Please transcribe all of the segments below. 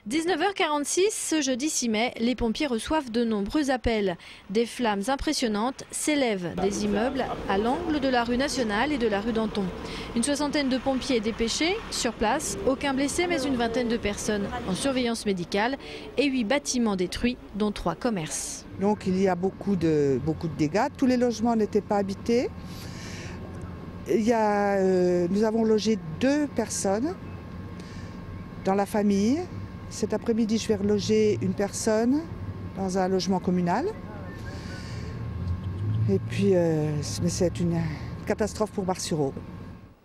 19h46, ce jeudi 6 mai, les pompiers reçoivent de nombreux appels. Des flammes impressionnantes s'élèvent des immeubles à l'angle de la rue Nationale et de la rue Danton. Une soixantaine de pompiers dépêchés. Sur place, aucun blessé mais une vingtaine de personnes en surveillance médicale et 8 bâtiments détruits, dont 3 commerces. Donc il y a beaucoup de dégâts. Tous les logements n'étaient pas habités. Nous avons logé 2 personnes dans la famille. Cet après-midi, je vais reloger une personne dans un logement communal. Et puis, c'est une catastrophe pour Bar-sur-Aube.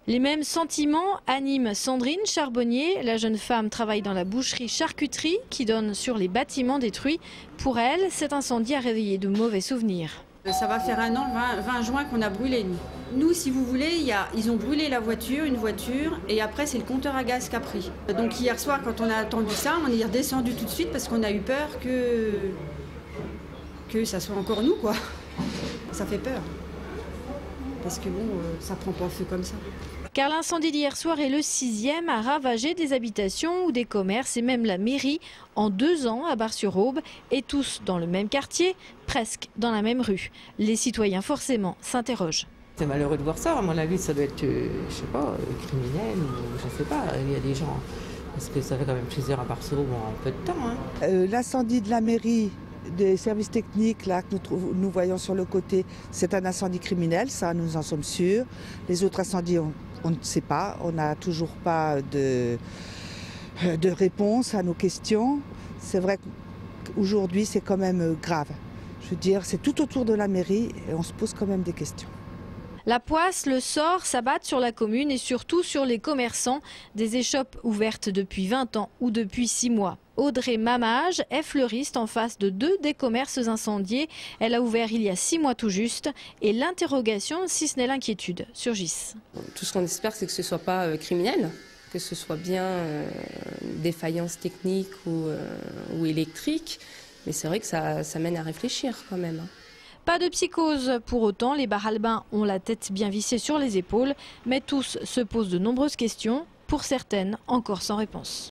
Les mêmes sentiments animent Sandrine Charbonnier. La jeune femme travaille dans la boucherie-charcuterie qui donne sur les bâtiments détruits. Pour elle, cet incendie a réveillé de mauvais souvenirs. Ça va faire un an, 20 juin, qu'on a brûlé, nous. Nous, si vous voulez, ils ont brûlé une voiture, et après, c'est le compteur à gaz qui a pris. Donc hier soir, quand on a entendu ça, on est redescendu tout de suite parce qu'on a eu peur que ça soit encore nous, quoi. Ça fait peur. Parce que bon, ça prend pas feu comme ça. Car l'incendie d'hier soir est le 6e à ravager des habitations ou des commerces et même la mairie en 2 ans à Bar-sur-Aube, et tous dans le même quartier, presque dans la même rue. Les citoyens forcément s'interrogent. C'est malheureux de voir ça, à mon avis ça doit être, je sais pas, criminel ou je sais pas, il y a des gens, parce que ça fait quand même plusieurs à Bar-sur-Aube en peu de temps. Hein. L'incendie de la mairie, des services techniques là, que nous voyons sur le côté, c'est un incendie criminel, ça nous en sommes sûrs. Les autres incendies, on ne sait pas, on n'a toujours pas de réponse à nos questions. C'est vrai qu'aujourd'hui c'est quand même grave. Je veux dire, c'est tout autour de la mairie et on se pose quand même des questions. La poisse, le sort s'abattent sur la commune et surtout sur les commerçants. Des échoppes ouvertes depuis 20 ans ou depuis 6 mois. Audrey Mamage est fleuriste en face de 2 des commerces incendiés. Elle a ouvert il y a 6 mois tout juste et l'interrogation, si ce n'est l'inquiétude, surgissent. Tout ce qu'on espère, c'est que ce ne soit pas criminel, que ce soit bien défaillance technique ou électrique. Mais c'est vrai que ça mène à réfléchir quand même. Pas de psychose pour autant, les Bar-Albins ont la tête bien vissée sur les épaules, mais tous se posent de nombreuses questions, pour certaines encore sans réponse.